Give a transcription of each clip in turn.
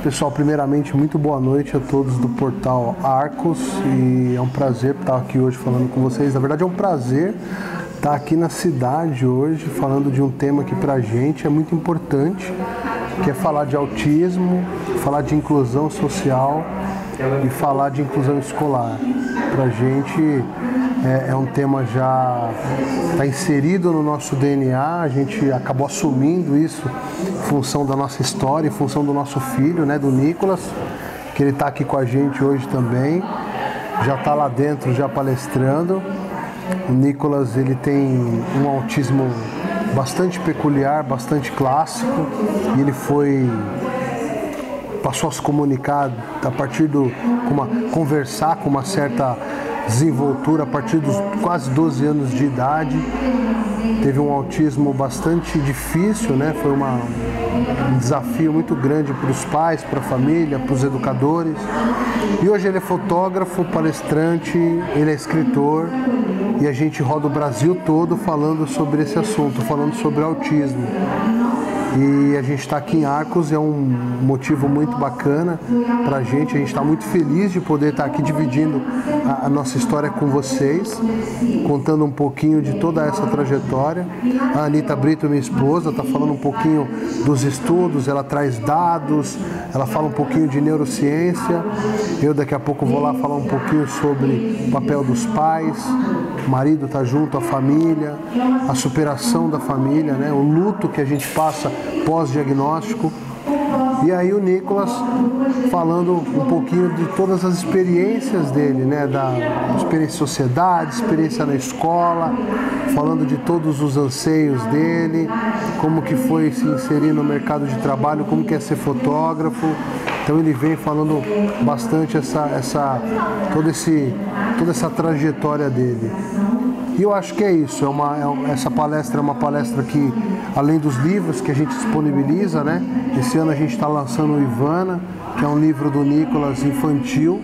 Pessoal, primeiramente, muito boa noite a todos do Portal Arcos e é um prazer estar aqui hoje falando com vocês. Na verdade, é um prazer estar aqui na cidade hoje falando de um tema que pra gente é muito importante, que é falar de autismo, falar de inclusão social e falar de inclusão escolar. Pra gente é um tema já está inserido no nosso DNA, a gente acabou assumindo isso em função da nossa história, em função do nosso filho, né, do Nicolas, que ele está aqui com a gente hoje também, já está lá dentro, já palestrando. O Nicolas, ele tem um autismo bastante peculiar, bastante clássico, e ele passou a se comunicar a partir conversar com uma certa desenvoltura a partir dos quase 12 anos de idade. Teve um autismo bastante difícil, né? Foi um desafio muito grande para os pais, para a família, para os educadores. E hoje ele é fotógrafo, palestrante, ele é escritor e a gente roda o Brasil todo falando sobre esse assunto, falando sobre autismo. E a gente está aqui em Arcos, é um motivo muito bacana para a gente está muito feliz de poder estar aqui dividindo a nossa história com vocês, contando um pouquinho de toda essa trajetória. A Anitta Brito, minha esposa, está falando um pouquinho dos estudos, ela traz dados, ela fala um pouquinho de neurociência. Eu daqui a pouco vou lá falar um pouquinho sobre o papel dos pais, o marido está junto, a família, a superação da família, né? O luto que a gente passa pós-diagnóstico. E aí o Nicolas falando um pouquinho de todas as experiências dele, né? Da experiência em sociedade, experiência na escola, falando de todos os anseios dele, como que foi se inserir no mercado de trabalho, como que é ser fotógrafo. Então ele vem falando bastante toda essa trajetória dele. E eu acho que é isso, essa palestra é uma palestra que, além dos livros que a gente disponibiliza, né? Esse ano a gente está lançando o Ivana, que é um livro do Nicolas infantil,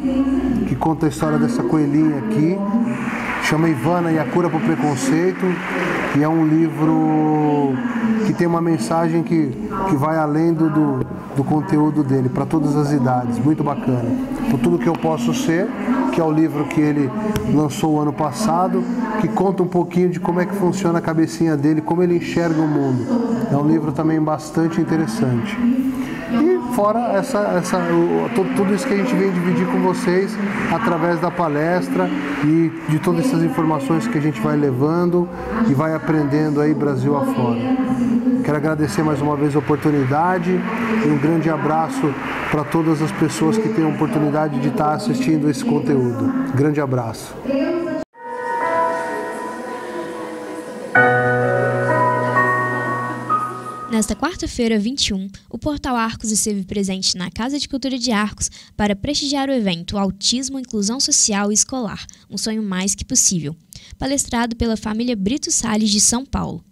que conta a história dessa coelhinha aqui, chama Ivana e a Cura para o Preconceito, e é um livro que tem uma mensagem que vai além do conteúdo dele, para todas as idades, muito bacana. Por Tudo Que Eu Posso Ser, que é o livro que ele lançou o ano passado, que conta um pouquinho de como é que funciona a cabecinha dele, como ele enxerga o mundo. É um livro também bastante interessante. E fora tudo isso que a gente vem dividir com vocês através da palestra e de todas essas informações que a gente vai levando e vai aprendendo aí Brasil afora. Quero agradecer mais uma vez a oportunidade e um grande abraço para todas as pessoas que têm a oportunidade de estar assistindo esse conteúdo. Grande abraço. Nesta quarta-feira, 21, o Portal Arcos esteve presente na Casa de Cultura de Arcos para prestigiar o evento Autismo, Inclusão Social e Escolar, um sonho mais que possível, palestrado pela família Brito Salles de São Paulo.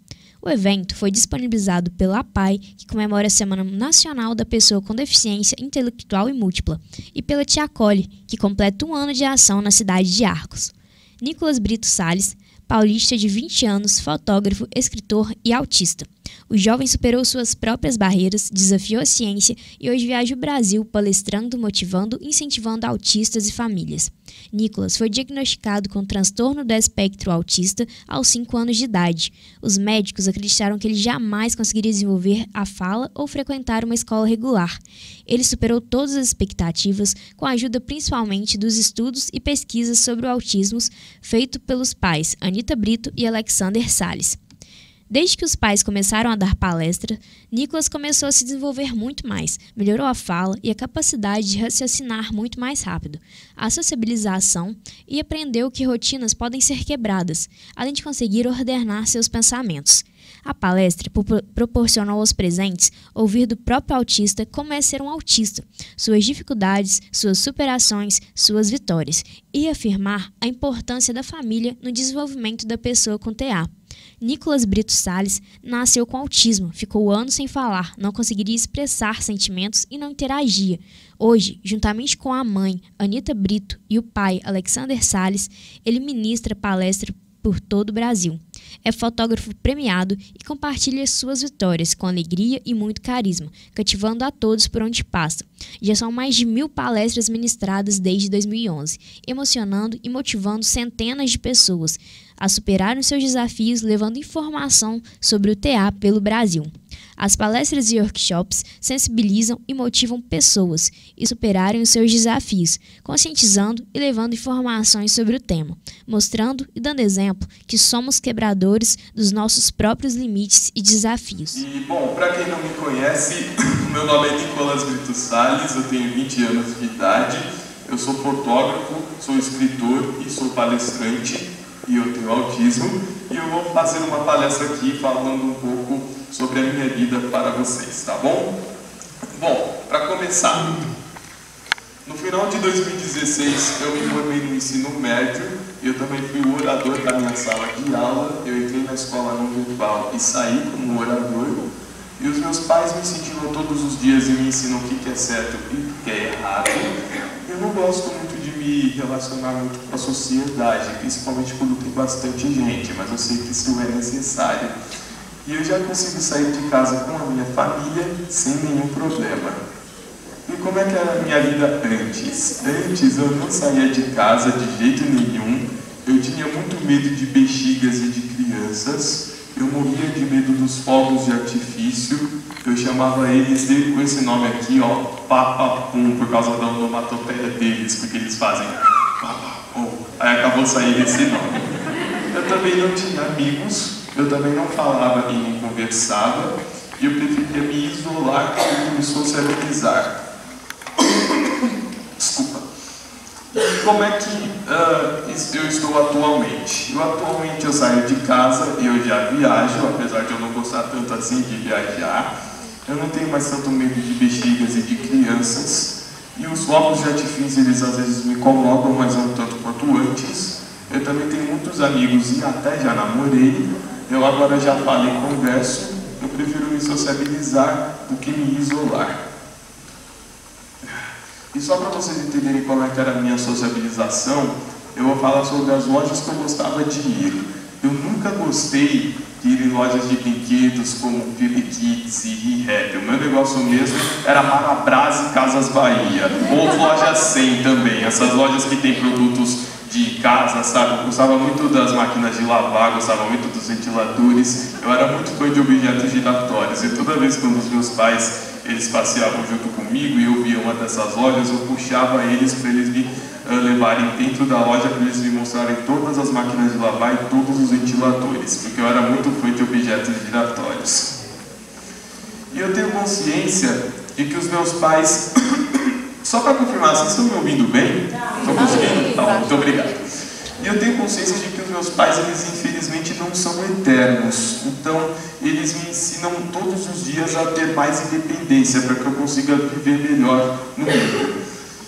O evento foi disponibilizado pela APAI, que comemora a Semana Nacional da Pessoa com Deficiência Intelectual e Múltipla, e pela Tia Cole, que completa um ano de ação na cidade de Arcos. Nicolas Brito Salles, paulista de 20 anos, fotógrafo, escritor e autista. O jovem superou suas próprias barreiras, desafiou a ciência e hoje viaja o Brasil palestrando, motivando e incentivando autistas e famílias. Nicolas foi diagnosticado com transtorno do espectro autista aos 5 anos de idade. Os médicos acreditaram que ele jamais conseguiria desenvolver a fala ou frequentar uma escola regular. Ele superou todas as expectativas, com a ajuda principalmente dos estudos e pesquisas sobre o autismo feito pelos pais Anitta Brito e Alexander Salles. Desde que os pais começaram a dar palestra, Nicolas começou a se desenvolver muito mais, melhorou a fala e a capacidade de raciocinar muito mais rápido, a sociabilização e aprendeu que rotinas podem ser quebradas, além de conseguir ordenar seus pensamentos. A palestra proporcionou aos presentes ouvir do próprio autista como é ser um autista, suas dificuldades, suas superações, suas vitórias, e afirmar a importância da família no desenvolvimento da pessoa com TEA. Nicolas Brito Salles nasceu com autismo, ficou anos sem falar, não conseguiria expressar sentimentos e não interagia. Hoje, juntamente com a mãe, Anitta Brito, e o pai, Alexander Salles, ele ministra palestra por todo o Brasil. É fotógrafo premiado e compartilha suas vitórias com alegria e muito carisma, cativando a todos por onde passa. Já são mais de 1000 palestras ministradas desde 2011, emocionando e motivando centenas de pessoas a superarem seus desafios, levando informação sobre o TA pelo Brasil. As palestras e workshops sensibilizam e motivam pessoas a superarem os seus desafios, conscientizando e levando informações sobre o tema, mostrando e dando exemplo que somos quebradores dos nossos próprios limites e desafios. E, bom, para quem não me conhece, meu nome é Nicolas Brito Salles, eu tenho 20 anos de idade, eu sou fotógrafo, sou escritor e sou palestrante, e eu tenho autismo, e eu vou fazer uma palestra aqui falando um pouco sobre a minha vida para vocês, tá bom? Bom, para começar, no final de 2016 eu me formei no ensino médio, eu também fui o orador da minha sala de aula, eu entrei na escola não virtual e saí como orador, e os meus pais me incentivam todos os dias e me ensinam o que é certo e o que é errado. Eu não gosto muito de me relacionar muito com a sociedade, principalmente quando tem bastante gente, mas eu sei que isso é necessário. E eu já consigo sair de casa com a minha família sem nenhum problema. E como é que era a minha vida antes? Antes eu não saía de casa de jeito nenhum, eu tinha muito medo de bexigas e de crianças, eu morria de medo dos fogos de artifício, eu chamava eles com esse nome aqui, ó, papapum, por causa da onomatopeia deles, porque eles fazem papapum, aí acabou saindo esse nome. Eu também não tinha amigos, eu também não falava e não conversava, e eu preferia me isolar do que me socializar. Desculpa. E como é que eu estou atualmente? Atualmente eu saio de casa e eu já viajo, apesar de eu não gostar tanto assim de viajar. Eu não tenho mais tanto medo de bexigas e de crianças. E os fogos de artifício, eles às vezes me incomodam, mas não tanto quanto antes. Eu também tenho muitos amigos e até já namorei. Eu agora já falo e converso. Eu prefiro me sociabilizar do que me isolar. E só para vocês entenderem como é que era a minha sociabilização, eu vou falar sobre as lojas que eu gostava de ir. Eu nunca gostei de ir em lojas de brinquedos como Philly Kids e Rap. O meu negócio mesmo era Marabras e Casas Bahia. Ou lojas 100 também, essas lojas que tem produtos de casa, sabe? Eu gostava muito das máquinas de lavar, gostava muito dos ventiladores. Eu era muito fã de objetos giratórios. E toda vez quando os meus pais eles passeavam junto comigo e eu via uma dessas lojas, eu puxava eles para eles me levarem dentro da loja, para eles me mostrarem todas as máquinas de lavar e todos os ventiladores, porque eu era muito fã de objetos giratórios. E eu tenho consciência de que os meus pais... Só para confirmar, vocês estão me ouvindo bem? Estão conseguindo? Tá, muito obrigado. E eu tenho consciência de que os meus pais, eles infelizmente não são eternos. Então, eles me ensinam todos os dias a ter mais independência para que eu consiga viver melhor no mundo.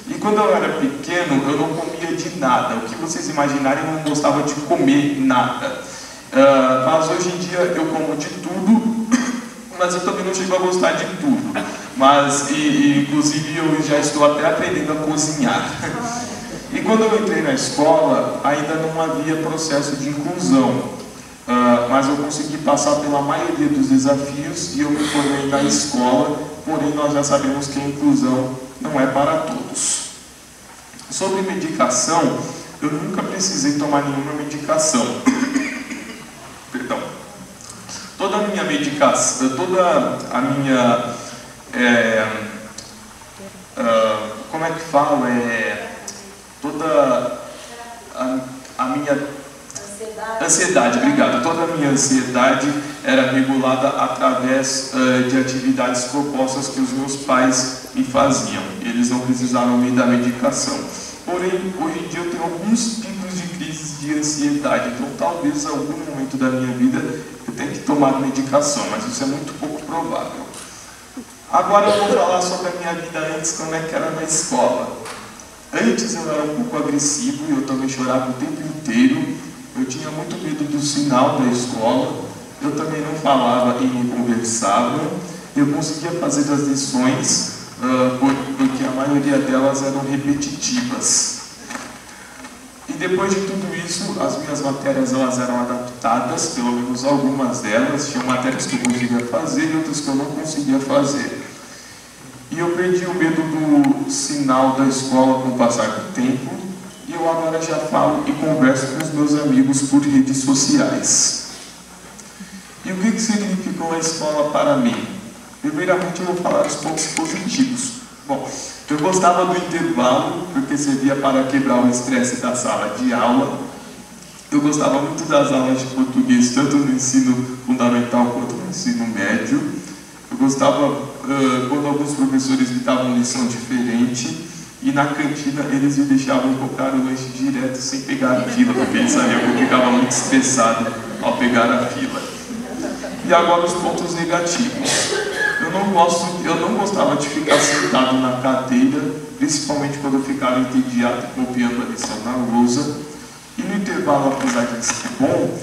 E quando eu era pequeno, eu não comia de nada. O que vocês imaginarem, eu não gostava de comer nada. Mas hoje em dia eu como de tudo, mas eu também não chego a gostar de tudo. Mas, inclusive, eu já estou até aprendendo a cozinhar. E quando eu entrei na escola, ainda não havia processo de inclusão, mas eu consegui passar pela maioria dos desafios e eu me formei na escola, porém nós já sabemos que a inclusão não é para todos. Sobre medicação, eu nunca precisei tomar nenhuma medicação. Perdão. Toda a minha medicação, toda a minha... como é que fala? Toda a minha ansiedade, obrigado. Toda a minha ansiedade era regulada através de atividades propostas que os meus pais me faziam. Eles não precisavam me dar medicação. Porém, hoje em dia eu tenho alguns tipos de crises de ansiedade. Então, talvez em algum momento da minha vida eu tenha que tomar medicação, mas isso é muito pouco provável. Agora eu vou falar sobre a minha vida antes, como é que era na escola. Antes eu era um pouco agressivo e eu também chorava o tempo inteiro. Eu tinha muito medo do sinal da escola. Eu também não falava e não conversava. Eu conseguia fazer as lições, porque a maioria delas eram repetitivas. E depois de tudo isso, as minhas matérias elas eram adaptadas, pelo menos algumas delas. Tinha matérias que eu conseguia fazer e outras que eu não conseguia fazer. E eu perdi o medo do sinal da escola com o passar do tempo, e eu agora já falo e converso com os meus amigos por redes sociais. E o que significou a escola para mim? Primeiramente eu vou falar os pontos positivos. Bom, eu gostava do intervalo, porque servia para quebrar o estresse da sala de aula. Eu gostava muito das aulas de português, tanto no ensino fundamental quanto no ensino médio. Eu gostava quando alguns professores me davam lição diferente, e na cantina eles me deixavam comprar o lanche direto sem pegar a fila, porque eles sabiam que eu ficava muito estressado ao pegar a fila. E agora os pontos negativos. Eu não gostava de ficar sentado na cadeira, principalmente quando eu ficava entediado copiando a lição na lousa. E no intervalo, apesar de ser bom,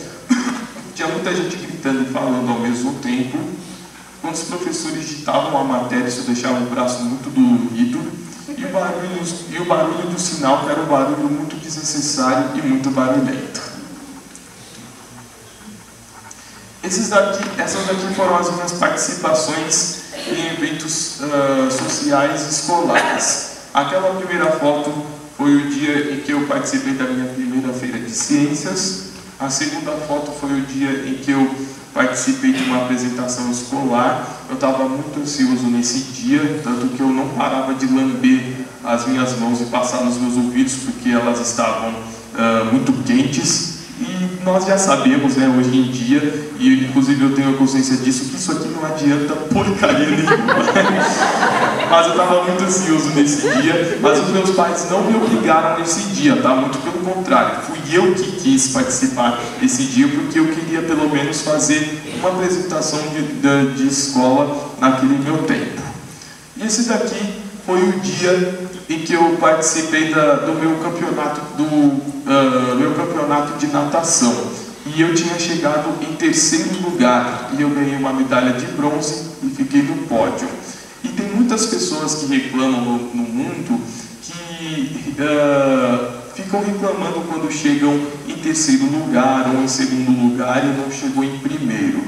tinha muita gente gritando e falando ao mesmo tempo. Quando os professores ditavam a matéria, isso deixava o braço muito dolorido. E o barulho do sinal, que era um barulho muito desnecessário e muito barulhento. Essas daqui foram as minhas participações em eventos sociais escolares. Aquela primeira foto foi o dia em que eu participei da minha primeira feira de ciências. A segunda foto foi o dia em que eu participei de uma apresentação escolar. Eu estava muito ansioso nesse dia, tanto que eu não parava de lamber as minhas mãos e passar nos meus ouvidos, porque elas estavam muito quentes. E nós já sabemos, né, hoje em dia, e inclusive eu tenho a consciência disso, que isso aqui não adianta porcaria nenhuma. Mas eu estava muito ansioso nesse dia, mas os meus pais não me obrigaram nesse dia, tá? Muito pelo contrário, fui eu que quis participar desse dia, porque eu queria pelo menos fazer uma apresentação de escola naquele meu tempo. E esse daqui foi o dia em que eu participei do meu campeonato de natação. E eu tinha chegado em terceiro lugar, e eu ganhei uma medalha de bronze e fiquei no pódio. E tem muitas pessoas que reclamam no mundo que ficam reclamando quando chegam em terceiro lugar ou em segundo lugar e não chegou em primeiro.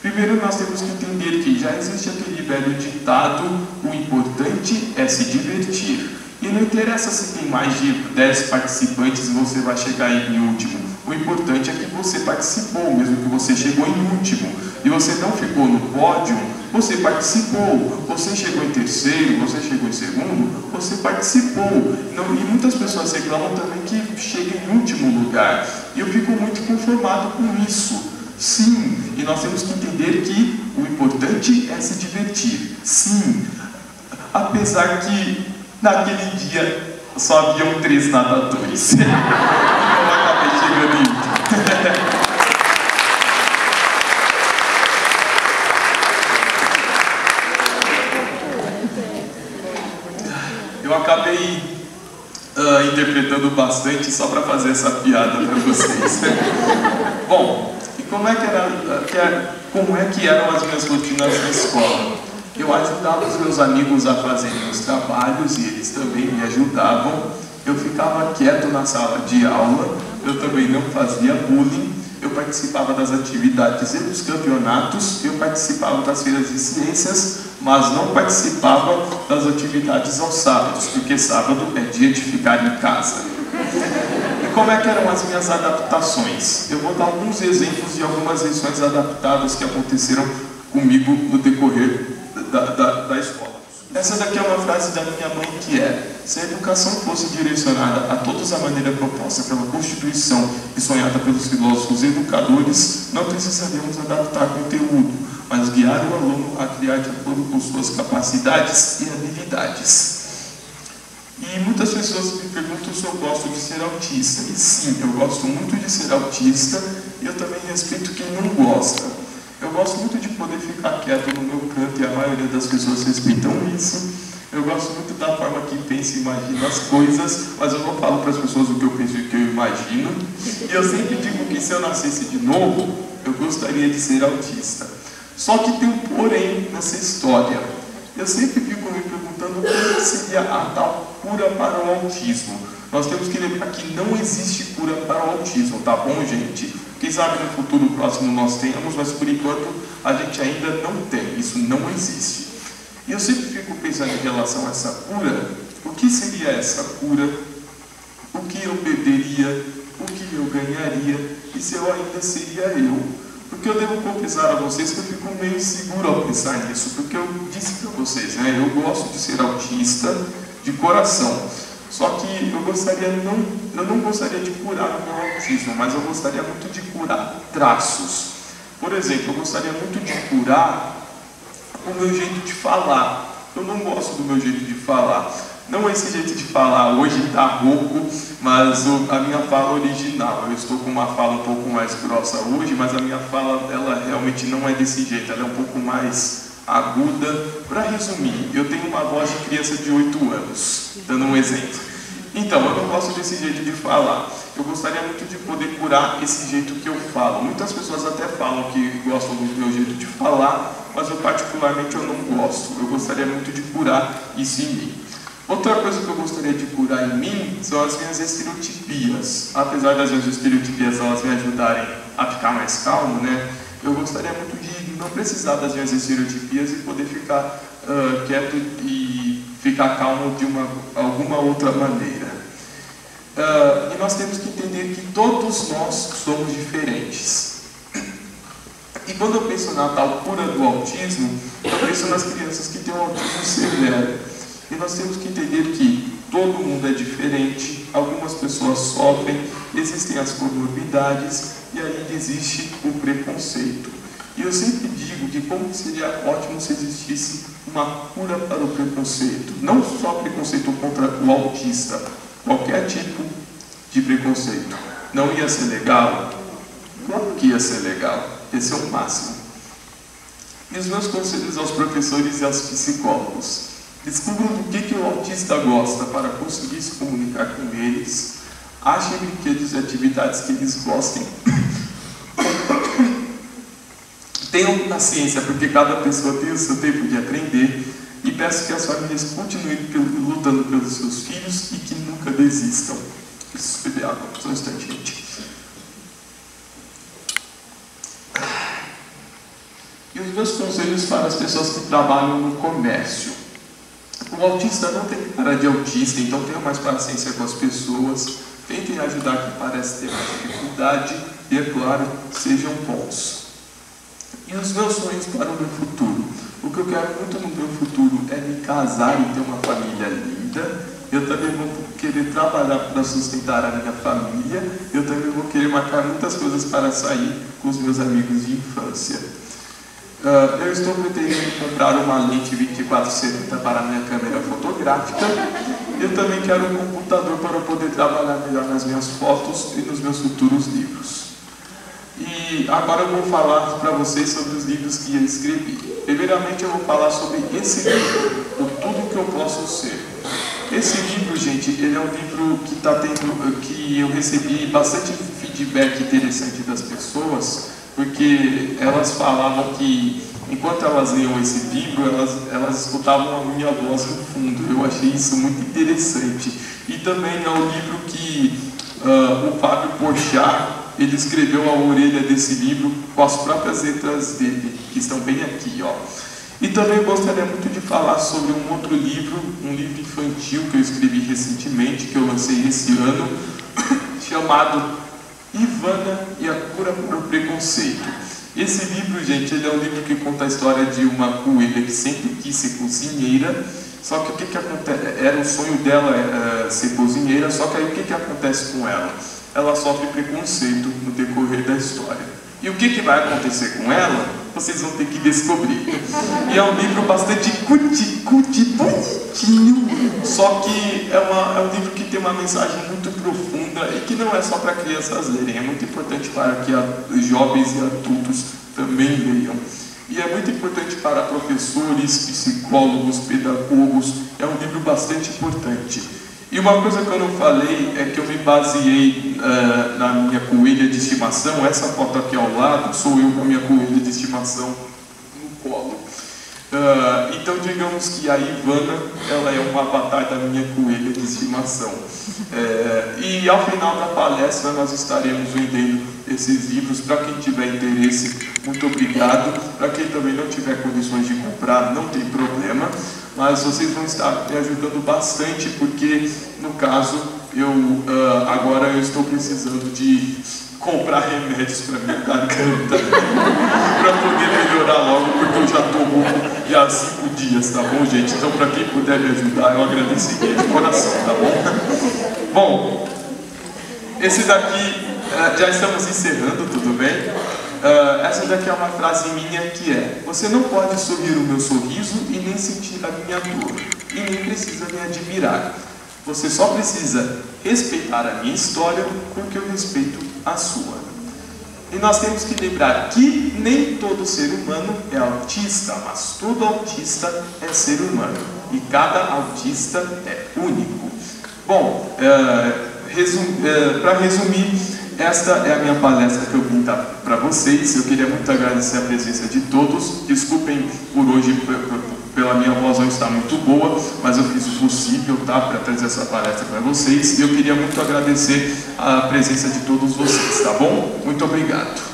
Primeiro nós temos que entender que já existe aquele velho ditado: o importante é se divertir. E não interessa se tem mais de 10 participantes e você vai chegar em último. O importante é que você participou, mesmo que você chegou em último. E você não ficou no pódio, você participou. Você chegou em terceiro, você chegou em segundo, você participou. E muitas pessoas reclamam também que chega em último lugar. E eu fico muito conformado com isso. Sim, e nós temos que entender que o importante é se divertir. Sim, apesar que naquele dia só haviam 3 nadadores. Eu acabei chegando em último. Eu acabei interpretando bastante só para fazer essa piada para vocês. Bom, e como é que eram as minhas rotinas na escola? Eu ajudava os meus amigos a fazerem os trabalhos e eles também me ajudavam. Eu ficava quieto na sala de aula, eu também não fazia bullying, eu participava das atividades e dos campeonatos, eu participava das feiras de ciências, mas não participava das atividades aos sábados, porque sábado é dia de ficar em casa. E como é que eram as minhas adaptações? Eu vou dar alguns exemplos de algumas lições adaptadas que aconteceram comigo no decorrer da escola. Essa daqui é uma frase da minha mãe que é: se a educação fosse direcionada a todos da maneira proposta pela Constituição e sonhada pelos filósofos educadores, não precisaríamos adaptar conteúdo, mas guiar o aluno a criar de acordo com suas capacidades e habilidades. E muitas pessoas me perguntam se eu gosto de ser autista. E sim, eu gosto muito de ser autista, e eu também respeito quem não gosta. Eu gosto muito de poder ficar quieto no meu canto, e a maioria das pessoas respeitam isso. Eu gosto muito da forma que penso e imagino as coisas, mas eu não falo para as pessoas o que eu penso e o que eu imagino. E eu sempre digo que se eu nascesse de novo, eu gostaria de ser autista. Só que tem um porém nessa história. Eu sempre fico me perguntando como seria a tal cura para o autismo. Nós temos que lembrar que não existe cura para o autismo, tá bom, gente? Quem sabe no futuro próximo nós tenhamos, mas por enquanto a gente ainda não tem, isso não existe. E eu sempre fico pensando em relação a essa cura, o que seria essa cura? O que eu perderia? O que eu ganharia? E se eu ainda seria eu? Porque eu devo confessar a vocês que eu fico meio inseguro ao pensar nisso, porque eu disse para vocês, né? Eu gosto de ser autista de coração. Só que eu não gostaria de curar o meu autismo, mas eu gostaria muito de curar traços. Por exemplo, eu gostaria muito de curar o meu jeito de falar. Eu não gosto do meu jeito de falar. Não esse jeito de falar hoje está rouco, mas a minha fala original. Eu estou com uma fala um pouco mais grossa hoje, mas a minha fala ela realmente não é desse jeito, ela é um pouco mais aguda. Para resumir, eu tenho uma voz de criança de 8 anos, dando um exemplo. Então, eu não gosto desse jeito de falar. Eu gostaria muito de poder curar esse jeito que eu falo. Muitas pessoas até falam que gostam do meu jeito de falar, mas eu particularmente eu não gosto. Eu gostaria muito de curar isso em mim. Outra coisa que eu gostaria de curar em mim são as minhas estereotipias. Apesar das minhas estereotipias elas me ajudarem a ficar mais calmo, né? Eu gostaria muito de não precisar das minhas estereotipias e poder ficar quieto e ficar calmo de alguma outra maneira. E nós temos que entender que todos nós somos diferentes. E quando eu penso na tal cura do autismo, eu penso nas crianças que têm um autismo severo. E nós temos que entender que todo mundo é diferente, algumas pessoas sofrem, existem as comorbidades e ainda existe o preconceito. E eu sempre digo que como seria ótimo se existisse uma cura para o preconceito. Não só preconceito contra o autista, qualquer tipo de preconceito. Não ia ser legal? Claro que ia ser legal. Esse é o máximo. E os meus conselhos aos professores e aos psicólogos. Descubram do que o autista gosta para conseguir se comunicar com eles. Achem brinquedos e atividades que eles gostem. Tenham paciência, porque cada pessoa tem o seu tempo de aprender. E peço que as famílias continuem lutando pelos seus filhos e que nunca desistam. Preciso beber água, só um instante, gente. E os meus conselhos para as pessoas que trabalham no comércio. O autista não tem cara de autista, então tenham mais paciência com as pessoas, tentem ajudar quem parece ter mais dificuldade e, é claro, sejam bons. E os meus sonhos para o meu futuro? O que eu quero muito no meu futuro é me casar e ter uma família linda. Eu também vou querer trabalhar para sustentar a minha família. Eu também vou querer marcar muitas coisas para sair com os meus amigos de infância. Eu estou pretendendo comprar uma lente 2470 para a minha câmera fotográfica. Eu também quero um computador para poder trabalhar melhor nas minhas fotos e nos meus futuros livros. E agora eu vou falar para vocês sobre os livros que eu escrevi. Primeiramente eu vou falar sobre esse livro, O Tudo Que Eu Posso Ser. Esse livro, gente, ele é um livro que eu recebi bastante feedback interessante das pessoas, porque elas falavam que, enquanto elas liam esse livro, elas escutavam a minha voz no fundo. Eu achei isso muito interessante. E também é um livro que o Fábio Porchat, ele escreveu a orelha desse livro com as próprias letras dele, que estão bem aqui, ó. E também gostaria muito de falar sobre um outro livro, um livro infantil que eu escrevi recentemente, que eu lancei esse ano, chamado Ivana e a Cura para o Preconceito. Esse livro, gente, ele é um livro que conta a história de uma coelha que sempre quis ser cozinheira, só que o que acontece? Era o sonho dela ser cozinheira, só que aí o que acontece com ela? Ela sofre preconceito no decorrer da história. E o que vai acontecer com ela? Vocês vão ter que descobrir. E é um livro bastante bonitinho, só que é um livro que tem uma mensagem muito profunda e que não é só para crianças lerem, é muito importante para que jovens e adultos também leiam. E é muito importante para professores, psicólogos, pedagogos, é um livro bastante importante. E uma coisa que eu não falei é que eu me baseei na minha coelha de estimação. Essa foto aqui ao lado sou eu com a minha coelha de estimação no colo. Então, digamos que a Ivana, ela é um avatar da minha coelha de estimação. E ao final da palestra nós estaremos vendendo esses livros. Para quem tiver interesse, muito obrigado. Para quem também não tiver condições de comprar, não tem problema, mas vocês vão estar me ajudando bastante, porque no caso agora eu estou precisando de comprar remédios para minha garganta para poder melhorar logo, porque eu já estou rouco já há 5 dias, tá bom, gente? Então, para quem puder me ajudar, eu agradeceria de coração, tá bom? Bom, esse daqui, já estamos encerrando, tudo bem? Essa daqui é uma frase minha que é: você não pode sorrir o meu sorriso e nem sentir a minha dor, e nem precisa me admirar. Você só precisa respeitar a minha história, porque eu respeito a sua. E nós temos que lembrar que nem todo ser humano é autista, mas todo autista é ser humano. E cada autista é único. Bom, para resumir, esta é a minha palestra que eu vim dar para vocês. Eu queria muito agradecer a presença de todos. Desculpem por hoje, pela minha voz não estar muito boa, mas eu fiz o possível, tá, para trazer essa palestra para vocês. E eu queria muito agradecer a presença de todos vocês, tá bom? Muito obrigado.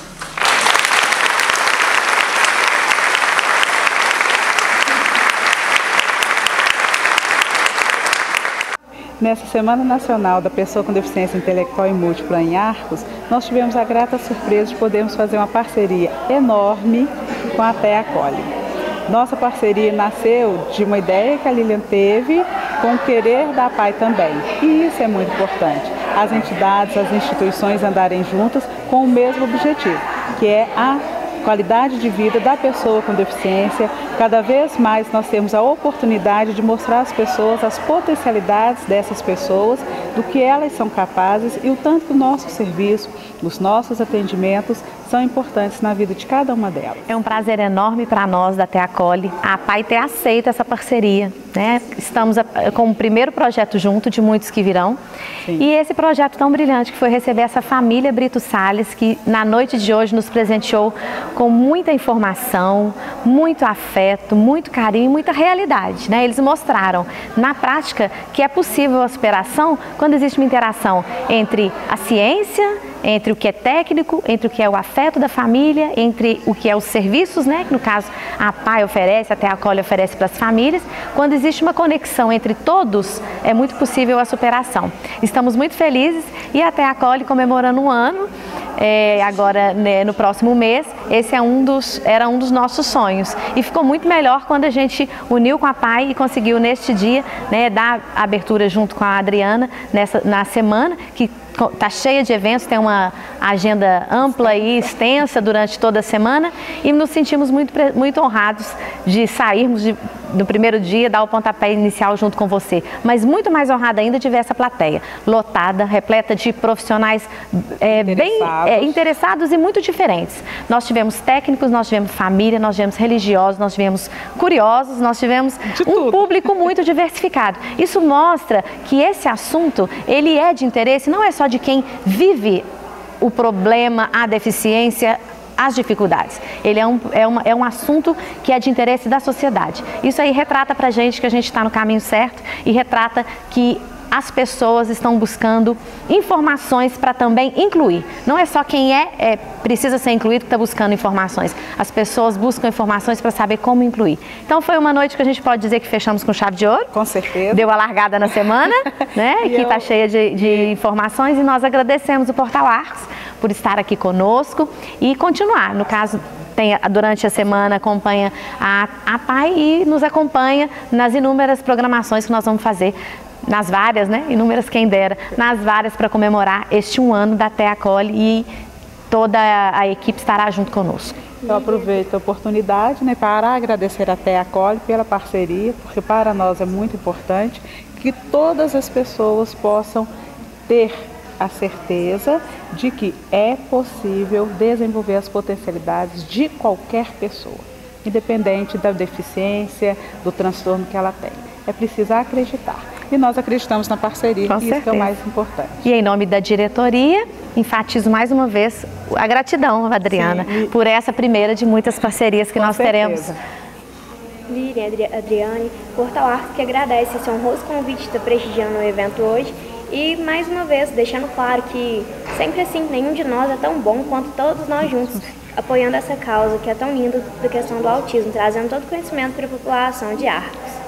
Nessa Semana Nacional da Pessoa com Deficiência Intelectual e Múltipla em Arcos, nós tivemos a grata surpresa de podermos fazer uma parceria enorme com a TEA Acolhe. Nossa parceria nasceu de uma ideia que a Lilian teve com o querer da APAI também. E isso é muito importante. As entidades, as instituições andarem juntas com o mesmo objetivo, que é a qualidade de vida da pessoa com deficiência. Cada vez mais nós temos a oportunidade de mostrar às pessoas as potencialidades dessas pessoas, do que elas são capazes e o tanto que o nosso serviço, os nossos atendimentos são importantes na vida de cada uma delas. É um prazer enorme para nós da TEA Acolhe, a APAI ter aceito essa parceria, né? Estamos com o primeiro projeto junto, de muitos que virão. Sim. E esse projeto tão brilhante que foi receber essa família Brito Salles, que na noite de hoje nos presenteou com muita informação, muito afeto, muito carinho e muita realidade, né? Eles mostraram na prática que é possível a superação quando existe uma interação entre a ciência, entre o que é técnico, entre o que é o afeto da família, entre o que é os serviços, né, que no caso a APAI oferece, a TEA Acolhe oferece para as famílias. Quando existe uma conexão entre todos, é muito possível a superação. Estamos muito felizes e a TEA Acolhe comemorando um ano, agora, né, no próximo mês. Esse era um dos nossos sonhos e ficou muito melhor quando a gente uniu com a APAI e conseguiu neste dia, né, dar abertura junto com a Adriana na semana, que está cheia de eventos, tem uma agenda ampla e extensa durante toda a semana, e nos sentimos muito honrados de sairmos no primeiro dia, dar o pontapé inicial junto com você, mas muito mais honrada ainda de ver essa plateia lotada, repleta de profissionais bem interessados e muito diferentes. Nós tivemos técnicos, nós tivemos família, nós tivemos religiosos, nós tivemos curiosos, nós tivemos um público muito diversificado. Isso mostra que esse assunto, ele é de interesse, não é só de quem vive o problema, a deficiência, as dificuldades. Ele é um assunto que é de interesse da sociedade. Isso aí retrata pra gente que a gente está no caminho certo e retrata que as pessoas estão buscando informações para também incluir. Não é só quem precisa ser incluído que está buscando informações. As pessoas buscam informações para saber como incluir. Então foi uma noite que a gente pode dizer que fechamos com chave de ouro. Com certeza. Deu a largada na semana, né? E que está cheia de informações, e nós agradecemos o Portal Arcos por estar aqui conosco e continuar. No caso, durante a semana acompanha a APAI e nos acompanha nas inúmeras programações que nós vamos fazer, nas várias, né? Inúmeras quem dera, nas várias, para comemorar este 1 ano da TEA Acolhe, e toda a equipe estará junto conosco. Eu aproveito a oportunidade, né, para agradecer a TEA Acolhe pela parceria, porque para nós é muito importante que todas as pessoas possam ter a certeza de que é possível desenvolver as potencialidades de qualquer pessoa, independente da deficiência, do transtorno que ela tem. É preciso acreditar. E nós acreditamos na parceria, e isso é o mais importante. E em nome da diretoria, enfatizo mais uma vez a gratidão, Adriana, por essa primeira de muitas parcerias que nós teremos Lilian, Adriane, Portal Arcos, que agradece esse honroso convite de estar prestigiando o evento hoje. E, mais uma vez, deixando claro que, sempre assim, nenhum de nós é tão bom quanto todos nós juntos, apoiando essa causa que é tão linda da questão do autismo, trazendo todo o conhecimento para a população de Arcos.